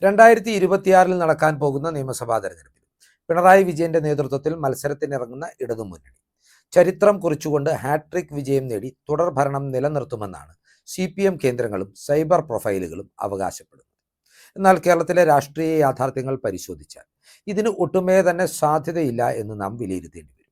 2026 നടക്കാൻ പോകുന്ന നിയമസഭാ തെരഞ്ഞെടുപ്പിൽ പിണറായി വിജയന്റെ നേതൃത്വത്തിൽ മത്സരത്തിനിറങ്ങുന്ന ഇടതുമുന്നണി ചരിത്രം കുറിച്ചുകൊണ്ട് ഹാട്രിക് വിജയം നേടി തുടർ ഭരണം നിലനിർത്തുമെന്നാണ് CPM കേന്ദ്രങ്ങളും സൈബർ പ്രൊഫൈലുകളും അവകാശപ്പെടുന്നത്. എന്നാൽ കേരളത്തിലെ രാഷ്ട്രീയ യാഥാർത്ഥ്യങ്ങൾ പരിശോധിച്ചാൽ ഇതിന് ഒട്ടുമേ തന്നെ സാധ്യതയില്ല എന്ന് നാം വിലയിരുത്തേണ്ടി വരും.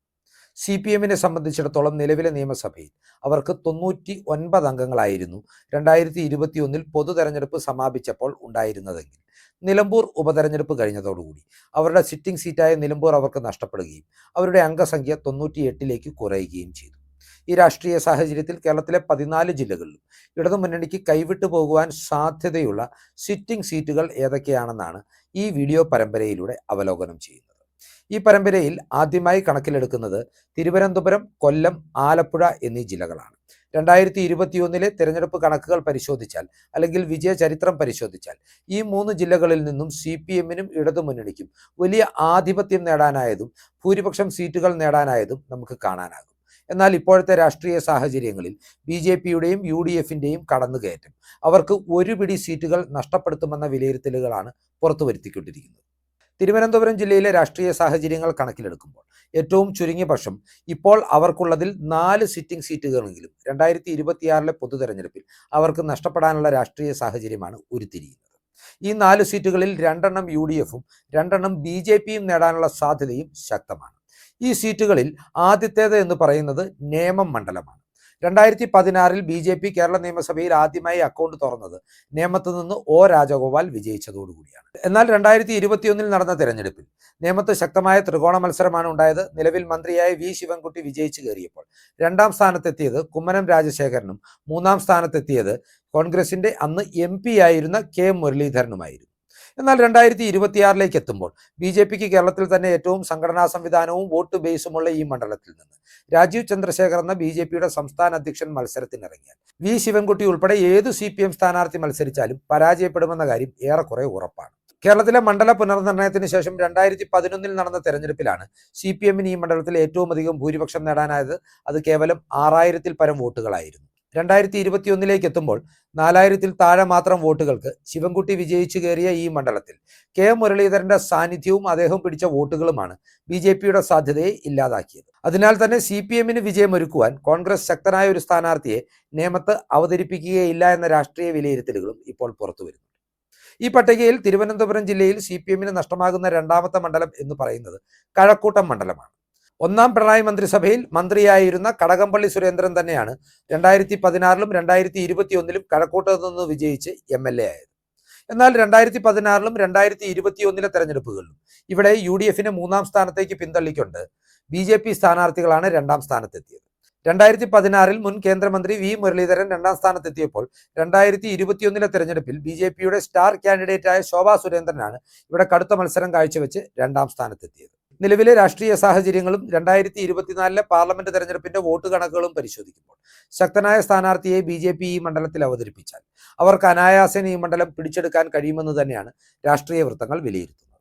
CPM-നെ സംബന്ധിച്ചിടത്തോളം നിലവിലെ നിയമസഭയിൽ അവർക്ക് 99 അംഗങ്ങളായിരുന്നു 2021 പൊതു തെരഞ്ഞെടുപ്പ് സമാപിച്ചപ്പോൾ ഉണ്ടായിരുന്നതെങ്കിൽ നിലമ്പൂർ ഉപതെരഞ്ഞെടുപ്പ് കഴിഞ്ഞതോടുകൂടി അവരുടെ സിറ്റിംഗ് സീറ്റായ നിലമ്പൂർ അവർക്ക് നഷ്ടപ്പെടുകയും അവരുടെ അംഗസംഖ്യ 98ലേക്ക് കുറയുകയും ചെയ്തു. ഈ രാഷ്ട്രീയ സാഹചര്യത്തിൽ കേരളത്തിലെ 14 ജില്ലകളിലും ഇടതുമുന്നണിക്ക് കൈവിട്ടു പോകുവാൻ സാധ്യതയുള്ള സിറ്റിംഗ് സീറ്റുകൾ ഏതൊക്കെയാണെന്നാണ് ഈ വീഡിയോ പരമ്പരയിലൂടെ അവലോകനം ചെയ്യുന്നത്. ഈ പരമ്പരയിൽ ആദ്യമായി കണക്കിലെടുക്കുന്നത് തിരുവനന്തപുരം, കൊല്ലം, ആലപ്പുഴ എന്നീ ജില്ലകളാണ്. 2021 തെരഞ്ഞെടുപ്പ് കണക്കുകൾ പരിശോധിച്ചാൽ അല്ലെങ്കിൽ വിജയ ചരിത്രം പരിശോധിച്ചാൽ ഈ 3 ജില്ലകളിൽ നിന്നും CPM-നും ഇടതുമുന്നണിക്കും വലിയ ആധിപത്യം നേടാനായതും ഭൂരിപക്ഷം സീറ്റുകൾ നേടാനായതും നമുക്ക് കാണാനാകും. എന്നാൽ ഇപ്പോഴത്തെ രാഷ്ട്രീയ സാഹചര്യങ്ങളിൽ BJP-യുടെയും UDF-ന്റെയും കടന്നുകയറ്റം അവർക്ക് ഒരു പിടി സീറ്റുകൾ നഷ്ടപ്പെടുത്തുമെന്ന വിലയിരുത്തലുകളാണ് പുറത്തുവരുത്തിക്കൊണ്ടിരിക്കുന്നത്. തിരുവനന്തപുരം ജില്ലയിലെ രാഷ്ട്രീയ സാഹചര്യങ്ങൾ കണക്കിലെടുക്കുമ്പോൾ ഏറ്റവും ചുരുങ്ങിയ പക്ഷം ഇപ്പോൾ അവർക്കുള്ളതിൽ 4 സിറ്റിംഗ് സീറ്റുകളെങ്കിലും 2026 പൊതു തെരഞ്ഞെടുപ്പിൽ അവർക്ക് നഷ്ടപ്പെടാനുള്ള രാഷ്ട്രീയ സാഹചര്യമാണ് ഉരുത്തിരിയുന്നത്. ഈ 4 സീറ്റുകളിൽ 2 UDF-ഉം 2 BJP-യും നേടാനുള്ള സാധ്യതയും ശക്തമാണ്. ഈ സീറ്റുകളിൽ ആദ്യത്തേത് എന്ന് പറയുന്നത് നേമം മണ്ഡലമാണ്. 2016 BJP കേരള നിയമസഭയിൽ ആദ്യമായി അക്കൗണ്ട് തുറന്നത് നേമത്ത് നിന്ന് O രാജഗോപാൽ വിജയിച്ചതോടുകൂടിയാണ്. എന്നാൽ 2021 നടന്ന തെരഞ്ഞെടുപ്പിൽ നേമത്ത് ശക്തമായ ത്രികോണ മത്സരമാണ് ഉണ്ടായത്. നിലവിൽ മന്ത്രിയായ V ശിവൻകുട്ടി വിജയിച്ചു കയറിയപ്പോൾ 2ാം സ്ഥാനത്തെത്തിയത് കുമ്മനം രാജശേഖരനും 3ാം സ്ഥാനത്തെത്തിയത് കോൺഗ്രസിന്റെ അന്ന് MP ആയിരുന്ന K മുരളീധരനുമായിരുന്നു. എന്നാൽ 2026 എത്തുമ്പോൾ BJPക്ക് കേരളത്തിൽ തന്നെ ഏറ്റവും സംഘടനാ സംവിധാനവും വോട്ട് ബേസുമുള്ള ഈ മണ്ഡലത്തിൽ നിന്ന് രാജീവ് ചന്ദ്രശേഖർ എന്ന BJPയുടെ സംസ്ഥാന അധ്യക്ഷൻ മത്സരത്തിനിറങ്ങിയാൽ V ശിവൻകുട്ടി ഉൾപ്പെടെ ഏത് CPM സ്ഥാനാർത്ഥി മത്സരിച്ചാലും പരാജയപ്പെടുമെന്ന കാര്യം ഏറെക്കുറെ ഉറപ്പാണ്. കേരളത്തിലെ മണ്ഡല പുനർനിർണയത്തിന് ശേഷം 2011 നടന്ന തെരഞ്ഞെടുപ്പിലാണ് CPM-ന് ഈ മണ്ഡലത്തിൽ ഏറ്റവും അധികം ഭൂരിപക്ഷം നേടാനായത്. അത് കേവലം 6000-ൽ പരം വോട്ടുകളായിരുന്നു. 2021 എത്തുമ്പോൾ 4000-ൽ താഴെ മാത്രം വോട്ടുകൾക്ക് ശിവൻകുട്ടി വിജയിച്ചു കയറിയ ഈ മണ്ഡലത്തിൽ K മുരളീധരന്റെ സാന്നിധ്യവും അദ്ദേഹം പിടിച്ച വോട്ടുകളുമാണ് BJPയുടെ സാധ്യതയെ ഇല്ലാതാക്കിയത്. അതിനാൽ തന്നെ CPM-ന് വിജയമൊരുക്കുവാൻ കോൺഗ്രസ് ശക്തനായ ഒരു സ്ഥാനാർത്ഥിയെ നേമത്ത് അവതരിപ്പിക്കുകയില്ല എന്ന രാഷ്ട്രീയ വിലയിരുത്തലുകളും ഇപ്പോൾ പുറത്തുവരുന്നു. ഈ പട്ടികയിൽ തിരുവനന്തപുരം ജില്ലയിൽ CPM-ന് നഷ്ടമാകുന്ന 2ാമത്തെ മണ്ഡലം എന്ന് പറയുന്നത് കഴക്കൂട്ടം മണ്ഡലമാണ്. 1ാം പിണറായി മന്ത്രിസഭയിൽ മന്ത്രിയായിരുന്ന കടകംപള്ളി സുരേന്ദ്രൻ തന്നെയാണ് 2016-ലും 2021-ലും കഴക്കൂട്ടത്ത് നിന്ന് വിജയിച്ച് MLA ആയത്. എന്നാൽ 2016-ലും 2021 തെരഞ്ഞെടുപ്പുകളിലും ഇവിടെ UDF-നെ 3ാം സ്ഥാനത്തേക്ക് പിന്തള്ളിക്കൊണ്ട് BJP സ്ഥാനാർത്ഥികളാണ് 2ാം സ്ഥാനത്തെത്തിയത്. 2016-ൽ മുൻ കേന്ദ്രമന്ത്രി V മുരളീധരൻ 2ാം സ്ഥാനത്തെത്തിയപ്പോൾ 2021 തെരഞ്ഞെടുപ്പിൽ BJPയുടെ സ്റ്റാർ കാൻഡിഡേറ്റായ ശോഭാ സുരേന്ദ്രനാണ് ഇവിടെ കടുത്ത മത്സരം കാഴ്ചവെച്ച് 2ാം സ്ഥാനത്തെത്തിയത്. നിലവിലെ രാഷ്ട്രീയ സാഹചര്യങ്ങളും 2024 പാർലമെന്റ് തെരഞ്ഞെടുപ്പിന്റെ വോട്ട് കണക്കുകളും പരിശോധിക്കുമ്പോൾ ശക്തനായ സ്ഥാനാർത്ഥിയെ BJP ഈ മണ്ഡലത്തിൽ അവതരിപ്പിച്ചാൽ അവർക്ക് അനായാസേന ഈ മണ്ഡലം പിടിച്ചെടുക്കാൻ കഴിയുമെന്ന് തന്നെയാണ് രാഷ്ട്രീയ വൃത്തങ്ങൾ വിലയിരുത്തുന്നത്.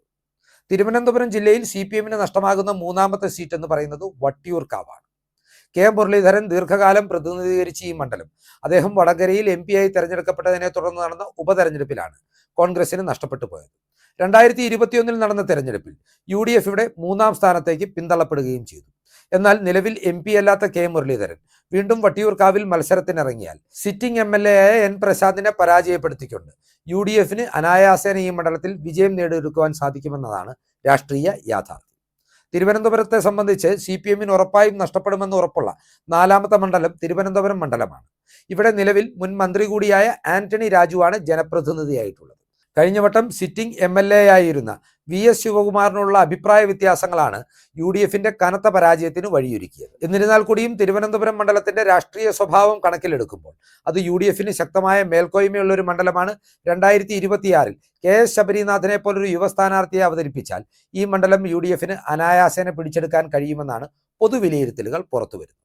തിരുവനന്തപുരം ജില്ലയിൽ CPM-ന് നഷ്ടമാകുന്ന 3ാമത്തെ സീറ്റ് എന്ന് പറയുന്നത് വട്ടിയൂർക്കാവാണ്. K മുരളീധരൻ ദീർഘകാലം പ്രതിനിധീകരിച്ച ഈ മണ്ഡലം അദ്ദേഹം വടകരയിൽ MP ആയി തെരഞ്ഞെടുക്കപ്പെട്ടതിനെ തുടർന്ന് നടന്ന ഉപതെരഞ്ഞെടുപ്പിലാണ് കോൺഗ്രസിന് നഷ്ടപ്പെട്ടു പോയത്. 2021 നടന്ന തെരഞ്ഞെടുപ്പിൽ UDF ഇവിടെ 3ാം സ്ഥാനത്തേക്ക് പിന്തള്ളപ്പെടുകയും ചെയ്തു. എന്നാൽ നിലവിൽ MP അല്ലാത്ത K മുരളീധരൻ വീണ്ടും വട്ടിയൂർക്കാവിൽ മത്സരത്തിനിറങ്ങിയാൽ സിറ്റിംഗ് MLA ആയ N പ്രസാദിനെ പരാജയപ്പെടുത്തിക്കൊണ്ട് UDF-ന് അനായാസേന ഈ മണ്ഡലത്തിൽ വിജയം നേടിയെടുക്കുവാൻ സാധിക്കുമെന്നതാണ് രാഷ്ട്രീയ യാഥാർത്ഥ്യം. തിരുവനന്തപുരത്തെ സംബന്ധിച്ച് CPM-ന് ഉറപ്പായും നഷ്ടപ്പെടുമെന്ന് ഉറപ്പുള്ള 4ാമത്തെ മണ്ഡലം തിരുവനന്തപുരം മണ്ഡലമാണ്. ഇവിടെ നിലവിൽ മുൻ മന്ത്രി കൂടിയായ ആന്റണി രാജുവാണ് ജനപ്രതിനിധിയായിട്ടുള്ളത്. കഴിഞ്ഞ വട്ടം സിറ്റിംഗ് MLA ആയിരുന്ന VS ശിവകുമാറിനുള്ള അഭിപ്രായ വ്യത്യാസങ്ങളാണ് UDF-ന്റെ കനത്ത പരാജയത്തിന് വഴിയൊരുക്കിയത്. എന്നിരുന്നാൽ കൂടിയും തിരുവനന്തപുരം മണ്ഡലത്തിന്റെ രാഷ്ട്രീയ സ്വഭാവം കണക്കിലെടുക്കുമ്പോൾ അത് UDF-ന് ശക്തമായ മേൽക്കോയ്മയുള്ള ഒരു മണ്ഡലമാണ്. 2026-ൽ KS ശബരിനാഥനെ പോലൊരു യുവ സ്ഥാനാർത്ഥിയെ അവതരിപ്പിച്ചാൽ ഈ മണ്ഡലം UDF-ന് അനായാസേന പിടിച്ചെടുക്കാൻ കഴിയുമെന്നാണ് പൊതുവിലയിരുത്തലുകൾ പുറത്തുവരുന്നത്.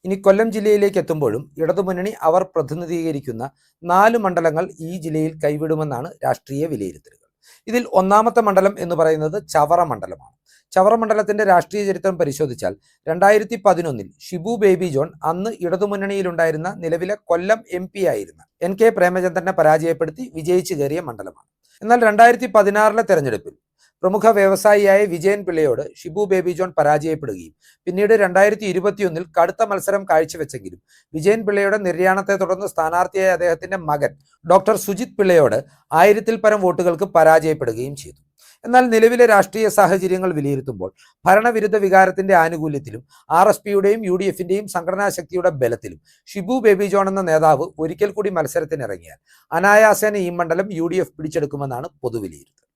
ഇനി കൊല്ലം ജില്ലയിലേക്ക് എത്തുമ്പോഴും ഇടതുമുന്നണി അവർ പ്രതിനിധീകരിക്കുന്ന 4 മണ്ഡലങ്ങൾ ഈ ജില്ലയിൽ കൈവിടുമെന്നാണ് രാഷ്ട്രീയ വിലയിരുത്തലുകൾ. ഇതിൽ 1ാമത്തെ മണ്ഡലം എന്ന് പറയുന്നത് ചവറ മണ്ഡലമാണ്. ചവറ മണ്ഡലത്തിന്റെ രാഷ്ട്രീയ ചരിത്രം പരിശോധിച്ചാൽ 2011-ൽ ഷിബു ബേബി ജോൺ അന്ന് ഇടതുമുന്നണിയിലുണ്ടായിരുന്ന നിലവിലെ കൊല്ലം MP ആയിരുന്ന NK പ്രേമചന്ദ്രനെ പരാജയപ്പെടുത്തി വിജയിച്ചു കയറിയ മണ്ഡലമാണ്. എന്നാൽ 2016 തെരഞ്ഞെടുപ്പിൽ പ്രമുഖ വ്യവസായിയായ വിജയൻ പിള്ളയോട് ഷിബു ബേബി ജോൺ പരാജയപ്പെടുകയും പിന്നീട് 2021 കടുത്ത മത്സരം കാഴ്ചവെച്ചെങ്കിലും വിജയൻ പിള്ളയുടെ നിര്യാണത്തെ തുടർന്ന് സ്ഥാനാർത്ഥിയായ അദ്ദേഹത്തിന്റെ മകൻ ഡോക്ടർ സുജിത് പിള്ളയോട് 1000-ൽ പരം വോട്ടുകൾക്ക് പരാജയപ്പെടുകയും ചെയ്തു. എന്നാൽ നിലവിലെ രാഷ്ട്രീയ സാഹചര്യങ്ങൾ വിലയിരുത്തുമ്പോൾ ഭരണവിരുദ്ധ വികാരത്തിന്റെ ആനുകൂല്യത്തിലും RSPയുടെയും UDFന്റെയും സംഘടനാ ശക്തിയുടെ ബലത്തിലും ഷിബു ബേബി ജോൺ എന്ന നേതാവ് ഒരിക്കൽ കൂടി മത്സരത്തിനിറങ്ങിയാൽ അനായാസേന ഈ മണ്ഡലം UDF പിടിച്ചെടുക്കുമെന്നാണ് പൊതുവിലയിരുത്തൽ.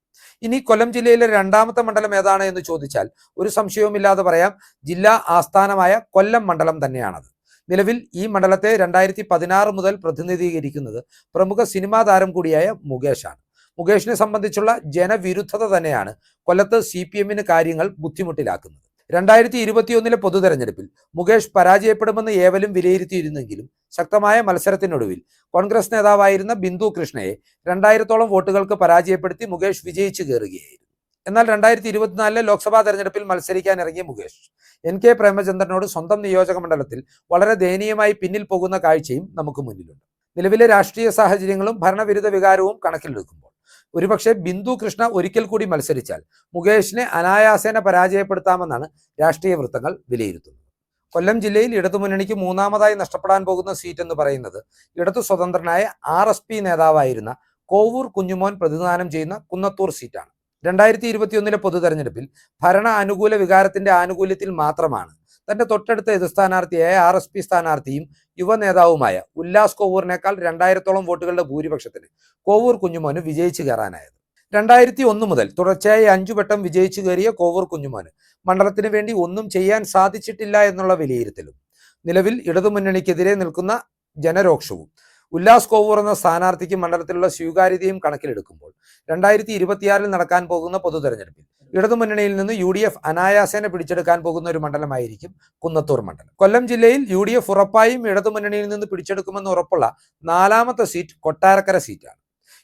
ഇനി കൊല്ലം ജില്ലയിലെ രണ്ടാമത്തെ മണ്ഡലം ഏതാണ് എന്ന് ചോദിച്ചാൽ ഒരു സംശയവുമില്ലാതെ പറയാം, ജില്ലാ ആസ്ഥാനമായ കൊല്ലം മണ്ഡലം തന്നെയാണത്. നിലവിൽ ഈ മണ്ഡലത്തെ 2016 മുതൽ പ്രതിനിധീകരിക്കുന്നത് പ്രമുഖ സിനിമാ താരം കൂടിയായ മുകേഷാണ്. മുകേഷിനെ സംബന്ധിച്ചുള്ള ജനവിരുദ്ധത തന്നെയാണ് കൊല്ലത്ത് CPMന് കാര്യങ്ങൾ ബുദ്ധിമുട്ടിലാക്കുന്നത്. 2021 പൊതു തെരഞ്ഞെടുപ്പിൽ മുകേഷ് പരാജയപ്പെടുമെന്ന് ഏവരും വിലയിരുത്തിയിരുന്നെങ്കിലും ശക്തമായ മത്സരത്തിനൊടുവിൽ കോൺഗ്രസ് നേതാവായിരുന്ന ബിന്ദു കൃഷ്ണയെ 2000-ഓളം വോട്ടുകൾക്ക് പരാജയപ്പെടുത്തി മുകേഷ് വിജയിച്ചു കയറുകയായിരുന്നു. എന്നാൽ 2024 ലോക്സഭാ തെരഞ്ഞെടുപ്പിൽ മത്സരിക്കാൻ ഇറങ്ങിയ മുകേഷ് NK പ്രേമചന്ദ്രനോട് സ്വന്തം നിയോജക മണ്ഡലത്തിൽ വളരെ ദയനീയമായി പിന്നിൽ പോകുന്ന കാഴ്ചയും നമുക്ക് മുന്നിലുണ്ട്. നിലവിലെ രാഷ്ട്രീയ സാഹചര്യങ്ങളും ഭരണവിരുദ്ധ വികാരവും കണക്കിലെടുക്കുമ്പോൾ ഒരുപക്ഷെ ബിന്ദു കൃഷ്ണ ഒരിക്കൽ കൂടി മത്സരിച്ചാൽ മുകേഷിനെ അനായാസേന പരാജയപ്പെടുത്താമെന്നാണ് രാഷ്ട്രീയ വൃത്തങ്ങൾ വിലയിരുത്തുന്നത്. കൊല്ലം ജില്ലയിൽ ഇടതുമുന്നണിക്ക് മൂന്നാമതായി നഷ്ടപ്പെടാൻ പോകുന്ന സീറ്റ് എന്ന് പറയുന്നത് ഇടതു സ്വതന്ത്രനായ RSP നേതാവായിരുന്ന കോവൂർ കുഞ്ഞുമോൻ പ്രതിനിധാനം ചെയ്യുന്ന കുന്നത്തൂർ സീറ്റാണ്. 2021 പൊതു തെരഞ്ഞെടുപ്പിൽ ഭരണ അനുകൂല വികാരത്തിന്റെ ആനുകൂല്യത്തിൽ മാത്രമാണ് തന്റെ തൊട്ടടുത്ത എതിർ സ്ഥാനാർത്ഥിയായ RSP സ്ഥാനാർത്ഥിയും യുവ നേതാവുമായ ഉല്ലാസ് കോവൂറിനേക്കാൾ 2000-ഓളം വോട്ടുകളുടെ ഭൂരിപക്ഷത്തിന് കോവൂർ കുഞ്ഞുമോന് വിജയിച്ചു കയറാനായത്. 2001 മുതൽ തുടർച്ചയായി 5 വട്ടം വിജയിച്ചു കയറിയ കോവൂർ കുഞ്ഞുമോന് മണ്ഡലത്തിന് വേണ്ടി ഒന്നും ചെയ്യാൻ സാധിച്ചിട്ടില്ല എന്നുള്ള വിലയിരുത്തലും നിലവിൽ ഇടതുമുന്നണിക്കെതിരെ നിൽക്കുന്ന ജനരോക്ഷവും ഉല്ലാസ് കോവൂർ എന്ന സ്ഥാനാർത്ഥിക്ക് മണ്ഡലത്തിലുള്ള സ്വീകാര്യതയും കണക്കിലെടുക്കുമ്പോൾ 2026 നടക്കാൻ പോകുന്ന പൊതു തെരഞ്ഞെടുപ്പിൽ ഇടതുമുന്നണിയിൽ നിന്ന് UDF അനായാസേന പിടിച്ചെടുക്കാൻ പോകുന്ന ഒരു മണ്ഡലമായിരിക്കും കുന്നത്തൂർ മണ്ഡലം. കൊല്ലം ജില്ലയിൽ UDF ഉറപ്പായും ഇടതുമുന്നണിയിൽ നിന്ന് പിടിച്ചെടുക്കുമെന്ന് ഉറപ്പുള്ള 4ാമത്തെ സീറ്റ് കൊട്ടാരക്കര സീറ്റാണ്.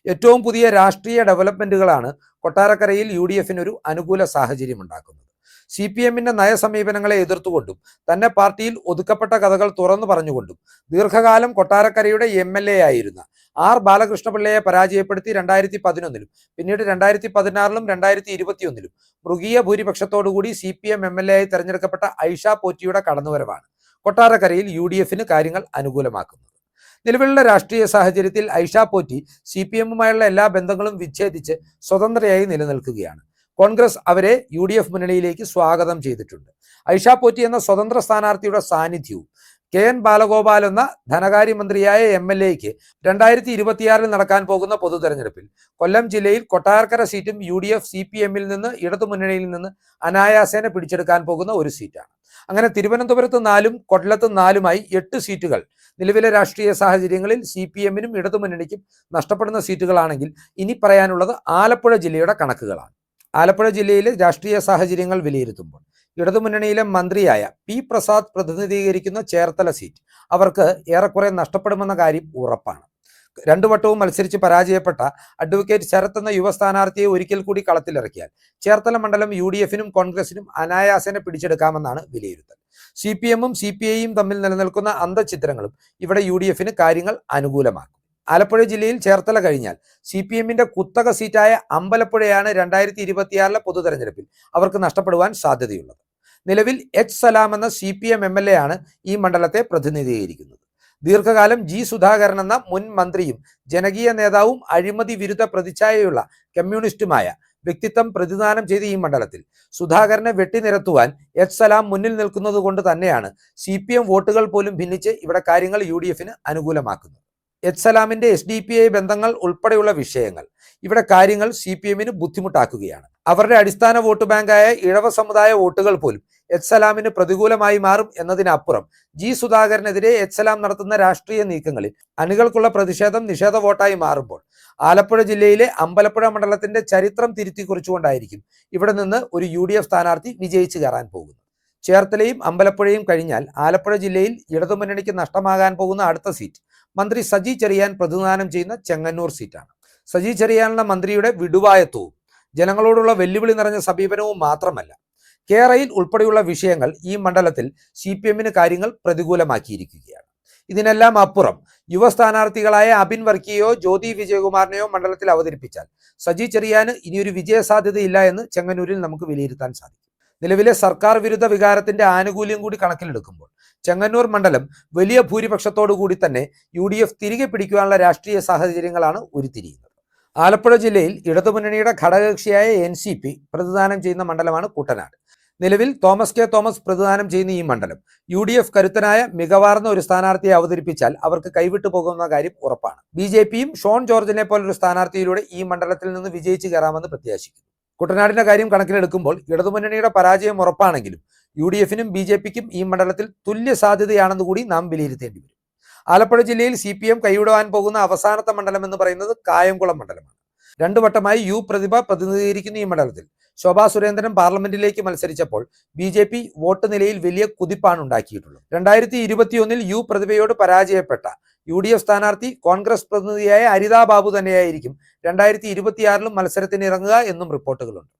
ഏറ്റവും പുതിയ രാഷ്ട്രീയ ഡെവലപ്മെന്റുകളാണ് കൊട്ടാരക്കരയിൽ UDFന് ഒരു അനുകൂല സാഹചര്യം ഉണ്ടാക്കുന്നത്. CPMന്റെ നയസമീപനങ്ങളെ എതിർത്തുകൊണ്ടും തന്നെ പാർട്ടിയിൽ ഒതുക്കപ്പെട്ട കഥകൾ തുറന്നു പറഞ്ഞുകൊണ്ടും ദീർഘകാലം കൊട്ടാരക്കരയുടെ MLA ആയിരുന്ന R ബാലകൃഷ്ണപിള്ളയെ പരാജയപ്പെടുത്തി 2011 പിന്നീട് 2016 2021 മൃഗീയ ഭൂരിപക്ഷത്തോടുകൂടി CPM MLA ആയി തെരഞ്ഞെടുക്കപ്പെട്ട ഐഷ പോറ്റിയുടെ കടന്നുവരവാണ് കൊട്ടാരക്കരയിൽ UDFന് കാര്യങ്ങൾ അനുകൂലമാക്കുന്നത്. നിലവിലുള്ള രാഷ്ട്രീയ സാഹചര്യത്തിൽ ഐഷ പോറ്റി CPMുമായുള്ള എല്ലാ ബന്ധങ്ങളും വിച്ഛേദിച്ച് സ്വതന്ത്രയായി നിലനിൽക്കുകയാണ്. കോൺഗ്രസ് അവരെ UDF മുന്നണിയിലേക്ക് സ്വാഗതം ചെയ്തിട്ടുണ്ട്. ഐഷ പോറ്റി എന്ന സ്വതന്ത്ര സ്ഥാനാർത്ഥിയുടെ സാന്നിധ്യവും KN ബാലഗോപാൽ എന്ന ധനകാര്യമന്ത്രിയായ MLAക്ക് 2026 നടക്കാൻ പോകുന്ന പൊതു തെരഞ്ഞെടുപ്പിൽ കൊല്ലം ജില്ലയിൽ കൊട്ടാരക്കര സീറ്റും UDF CPMൽ നിന്ന് ഇടതുമുന്നണിയിൽ നിന്ന് അനായാസേന പിടിച്ചെടുക്കാൻ പോകുന്ന ഒരു സീറ്റാണ്. അങ്ങനെ തിരുവനന്തപുരത്ത് 4ഉം കൊല്ലത്ത് 4ഉമായി 8 സീറ്റുകൾ നിലവിലെ രാഷ്ട്രീയ സാഹചര്യങ്ങളിൽ CPMനും ഇടതുമുന്നണിക്കും നഷ്ടപ്പെടുന്ന സീറ്റുകളാണെങ്കിൽ ഇനി പറയാനുള്ളത് ആലപ്പുഴ ജില്ലയുടെ കണക്കുകളാണ്. ആലപ്പുഴ ജില്ലയിലെ രാഷ്ട്രീയ സാഹചര്യങ്ങൾ വിലയിരുത്തുമ്പോൾ ഇടതുമുന്നണിയിലെ മന്ത്രിയായ P പ്രസാദ് പ്രതിനിധീകരിക്കുന്ന ചേർത്തല സീറ്റ് അവർക്ക് ഏറെക്കുറെ നഷ്ടപ്പെടുമെന്ന കാര്യം ഉറപ്പാണ്. 2 വട്ടവും മത്സരിച്ച് പരാജയപ്പെട്ട അഡ്വക്കേറ്റ് ശരത് എന്ന യുവ സ്ഥാനാർത്ഥിയെ ഒരിക്കൽ കൂടി കളത്തിലിറക്കിയാൽ ചേർത്തല മണ്ഡലം UDFനും കോൺഗ്രസിനും അനായാസേന പിടിച്ചെടുക്കാമെന്നാണ് വിലയിരുത്തൽ. CPMും CPIയും തമ്മിൽ നിലനിൽക്കുന്ന അന്തഃഛിദ്രങ്ങളും ഇവിടെ UDFന് കാര്യങ്ങൾ അനുകൂലമാക്കും. ആലപ്പുഴ ജില്ലയിൽ ചേർത്തല കഴിഞ്ഞാൽ CPMന്റെ കുത്തക സീറ്റായ അമ്പലപ്പുഴയാണ് 2026 പൊതു തെരഞ്ഞെടുപ്പിൽ അവർക്ക് നഷ്ടപ്പെടുവാൻ സാധ്യതയുള്ളത്. നിലവിൽ H സലാം എന്ന CPM MLA ആണ് ഈ മണ്ഡലത്തെ പ്രതിനിധീകരിക്കുന്നത്. ദീർഘകാലം G സുധാകരൻ എന്ന മുൻ മന്ത്രിയും ജനകീയ നേതാവും അഴിമതി വിരുദ്ധ പ്രതിച്ഛായയുള്ള കമ്മ്യൂണിസ്റ്റുമായ വ്യക്തിത്വം പ്രതിദാനം ചെയ്ത ഈ മണ്ഡലത്തിൽ സുധാകരനെ വെട്ടിനിരത്തുവാൻ H സലാം മുന്നിൽ നിൽക്കുന്നത് കൊണ്ട് തന്നെയാണ് CPM വോട്ടുകൾ പോലും ഭിന്നിച്ച് ഇവിടെ കാര്യങ്ങൾ UDFന് അനുകൂലമാക്കുന്നത്. H സലാമിന്റെ SDPI ബന്ധങ്ങൾ ഉൾപ്പെടെയുള്ള വിഷയങ്ങൾ ഇവിടെ കാര്യങ്ങൾ CPMന് ബുദ്ധിമുട്ടാക്കുകയാണ്. അവരുടെ അടിസ്ഥാന വോട്ട് ബാങ്കായ ഇഴവ സമുദായ വോട്ടുകൾ പോലും H സലാമിന് പ്രതികൂലമായി മാറും എന്നതിനപ്പുറം G സുധാകരനെതിരെ H സലാം നടത്തുന്ന രാഷ്ട്രീയ നീക്കങ്ങളിൽ അണികൾക്കുള്ള പ്രതിഷേധം നിഷേധ വോട്ടായി മാറുമ്പോൾ ആലപ്പുഴ ജില്ലയിലെ അമ്പലപ്പുഴ മണ്ഡലത്തിന്റെ ചരിത്രം തിരുത്തി കുറിച്ചുകൊണ്ടായിരിക്കും ഇവിടെ നിന്ന് ഒരു UDF സ്ഥാനാർത്ഥി വിജയിച്ചു കയറാൻ പോകുന്നത്. ചേർത്തലയും അമ്പലപ്പുഴയും കഴിഞ്ഞാൽ ആലപ്പുഴ ജില്ലയിൽ ഇടതുമുന്നണിക്ക് നഷ്ടമാകാൻ പോകുന്ന അടുത്ത സീറ്റ് മന്ത്രി സജി ചെറിയാൻ പ്രതിനിധാനം ചെയ്യുന്ന ചെങ്ങന്നൂർ സീറ്റാണ്. സജി ചെറിയാനുള്ള മന്ത്രിയുടെ വിടുവായത്വവും ജനങ്ങളോടുള്ള വെല്ലുവിളി നിറഞ്ഞ സമീപനവും മാത്രമല്ല, കേരയിൽ ഉൾപ്പെടെയുള്ള വിഷയങ്ങൾ ഈ മണ്ഡലത്തിൽ CPMന് കാര്യങ്ങൾ പ്രതികൂലമാക്കിയിരിക്കുകയാണ്. ഇതിനെല്ലാം അപ്പുറം യുവ സ്ഥാനാർത്ഥികളായ അബിൻ വർക്കിയെയോ ജ്യോതി വിജയകുമാറിനെയോ മണ്ഡലത്തിൽ അവതരിപ്പിച്ചാൽ സജി ചെറിയാന് ഇനിയൊരു വിജയസാധ്യതയില്ല എന്ന് ചെങ്ങന്നൂരിൽ നമുക്ക് വിലയിരുത്താൻ സാധിക്കും. നിലവിലെ സർക്കാർ വിരുദ്ധ വികാരത്തിന്റെ ആനുകൂല്യം കൂടി കണക്കിലെടുക്കുമ്പോൾ ചെങ്ങന്നൂർ മണ്ഡലം വലിയ ഭൂരിപക്ഷത്തോടു കൂടി തന്നെ UDF തിരികെ പിടിക്കുവാനുള്ള രാഷ്ട്രീയ സാഹചര്യങ്ങളാണ് ഉരുത്തിരിയുന്നത്. ആലപ്പുഴ ജില്ലയിൽ ഇടതുമുന്നണിയുടെ ഘടകകക്ഷിയായ NCP പ്രതിദാനം ചെയ്യുന്ന മണ്ഡലമാണ് കുട്ടനാട്. നിലവിൽ തോമസ് കെ തോമസ് പ്രതിദാനം ചെയ്യുന്ന ഈ മണ്ഡലം UDF കരുത്തനായ മികവാർന്ന ഒരു സ്ഥാനാർത്ഥിയെ അവതരിപ്പിച്ചാൽ അവർക്ക് കൈവിട്ടു പോകുന്ന കാര്യം ഉറപ്പാണ്. BJPയും ഷോൺ ജോർജിനെ പോലൊരു സ്ഥാനാർത്ഥിയിലൂടെ ഈ മണ്ഡലത്തിൽ നിന്ന് വിജയിച്ചു കയറാമെന്ന് പ്രത്യാശിക്കുന്നു. കുട്ടനാടിന്റെ കാര്യം കണക്കിലെടുക്കുമ്പോൾ ഇടതുമുന്നണിയുടെ പരാജയം ഉറപ്പാണെങ്കിലും UDFനും BJPക്കും ഈ മണ്ഡലത്തിൽ തുല്യ സാധ്യതയാണെന്ന് കൂടി നാം വിലയിരുത്തേണ്ടി വരും. ആലപ്പുഴ ജില്ലയിൽ CPM കൈവിടുവാൻ പോകുന്ന അവസാനത്തെ മണ്ഡലം എന്ന് പറയുന്നത് കായംകുളം മണ്ഡലമാണ്. 2 വട്ടമായി പ്രതിഭ പ്രതിനിധീകരിക്കുന്ന ഈ മണ്ഡലത്തിൽ ശോഭാ സുരേന്ദ്രൻ പാർലമെന്റിലേക്ക് മത്സരിച്ചപ്പോൾ BJP വോട്ട് നിലയിൽ വലിയ കുതിപ്പാണ് ഉണ്ടാക്കിയിട്ടുള്ളത്. 2021 പ്രതിഭയോട് പരാജയപ്പെട്ട UDF സ്ഥാനാർത്ഥി കോൺഗ്രസ് പ്രതിനിധിയായ അരിതാ ബാബു തന്നെയായിരിക്കും 2026 മത്സരത്തിന് ഇറങ്ങുക എന്നും റിപ്പോർട്ടുകളുണ്ട്.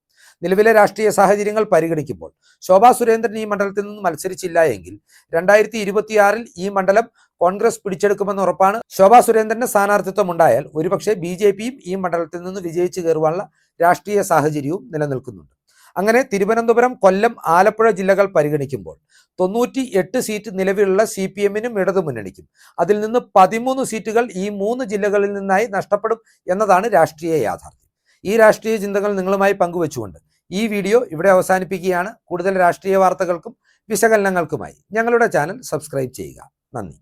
നിലവിലെ രാഷ്ട്രീയ സാഹചര്യങ്ങൾ പരിഗണിക്കുമ്പോൾ ശോഭാ സുരേന്ദ്രൻ ഈ മണ്ഡലത്തിൽ നിന്ന് മത്സരിച്ചില്ല എങ്കിൽ 2026 ഈ മണ്ഡലം കോൺഗ്രസ് പിടിച്ചെടുക്കുമെന്ന് ഉറപ്പാണ്. ശോഭാ സുരേന്ദ്രന്റെ സ്ഥാനാർത്ഥിത്വം ഉണ്ടായാൽ ഒരുപക്ഷെ BJPയും ഈ മണ്ഡലത്തിൽ നിന്ന് വിജയിച്ചു കയറുവാനുള്ള രാഷ്ട്രീയ സാഹചര്യവും നിലനിൽക്കുന്നുണ്ട്. അങ്ങനെ തിരുവനന്തപുരം, കൊല്ലം, ആലപ്പുഴ ജില്ലകൾ പരിഗണിക്കുമ്പോൾ 98 സീറ്റ് നിലവിലുള്ള CPMനും ഇടതുമുന്നണിക്കും അതിൽ നിന്ന് 13 സീറ്റുകൾ ഈ 3 ജില്ലകളിൽ നിന്നായി നഷ്ടപ്പെടും എന്നതാണ് രാഷ്ട്രീയ യാഥാർത്ഥ്യം. ഈ രാഷ്ട്രീയ ചിന്തകൾ നിങ്ങളുമായി പങ്കുവെച്ചുകൊണ്ട് ഈ വീഡിയോ ഇവിടെ അവസാനിപ്പിക്കുകയാണ്. കൂടുതൽ രാഷ്ട്രീയ വാർത്തകൾക്കും വിശകലനങ്ങൾക്കുമായി ഞങ്ങളുടെ ചാനൽ സബ്സ്ക്രൈബ് ചെയ്യുക. നന്ദി.